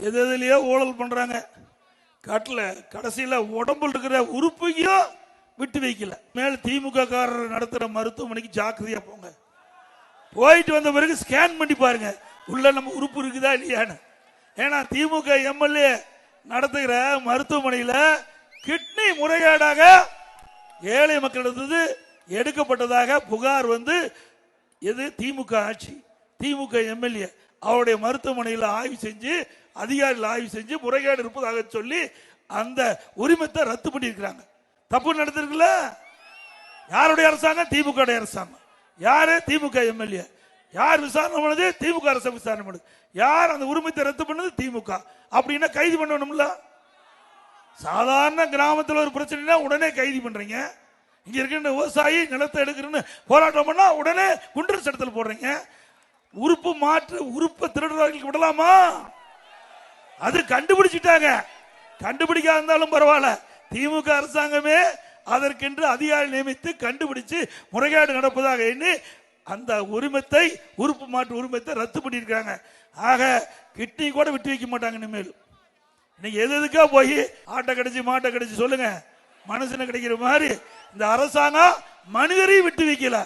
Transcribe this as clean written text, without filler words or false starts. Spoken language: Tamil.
எதுலயோ ஊழல் பண்றாங்க. காட்டுல கடைசியில உடம்புல இருக்கிற உறுப்பையும் விட்டு வைக்கல. மேல திமுக காரர் நடத்துற மருத்துவமனைக்கு ஜாக்கிரதையா போங்க. போயிட்டு வந்த பிறகு ஸ்கேன் பண்ணி பாருங்க உள்ள நம்ம உறுப்பு இருக்குதா இல்லையான்னு. ஏன்னா திமுக எம்எல்ஏ நடத்துகிற மருத்துவமனையில கிட்னி முறைகேடாக ஏழை மக்களிடத்து எடுக்கப்பட்டதாக புகார் வந்து எது திமுக ஆட்சி திமுக எம்எல்ஏ அவருடைய மருத்துவமனையில் ஆய்வு செஞ்சு அதிகாரிகள் ஆய்வு செஞ்சு முறைகேடு இருப்பதாக சொல்லி அந்த உரிமத்தை ரத்து பண்ணியிருக்கிறாங்க. தப்பு நடந்திருக்குல்ல. யாருடைய அரசாங்கம்? திமுக அரசாங்கம். யாரு? திமுக எம்எல்ஏ. யார் விசாரணை பண்ணது? திமுக அரசு விசாரணை பண்ணுது. யார் அந்த உரிமத்தை ரத்து பண்ணது? திமுக. அப்படின்னா கைது பண்ணணும்ல. சாதாரண கிராமத்தில் ஒரு பிரச்சனைனா உடனே கைது பண்றீங்க. இங்க இருக்கின்ற விவசாயி நிலத்தை எடுக்கிறன்னு போராட்டம் பண்ணா உடனே குண்டர் சட்டத்தில் போடுறீங்க. உறுப்பு மாற்று உறுப்பை திருடுறவர்களுக்கு விடலாமா? அது கண்டுபிடிச்சிட்டாங்க. கண்டுபிடிக்காத இருந்தாலும் பரவாயில்ல, திமுக அரசாங்கமே அதற்கென்று அதிகாரி நியமித்து கண்டுபிடிச்சு முறைகேடு நடப்பதாக எண்ணி அந்த உரிமத்தை உறுப்பு மாற்று உரிமத்தை ரத்து பண்ணியிருக்காங்க. ஆக கிட்னி கூட விட்டு வைக்க மாட்டாங்க இனிமேல். இன்னைக்கு எதுக்கா போய் ஆட்டை கடிச்சு மாட்டை கடிச்சு சொல்லுங்க, மனுஷனை கிடைக்கிற மாதிரி இந்த அரசாங்கம் மனிதரையும் விட்டு வைக்கல.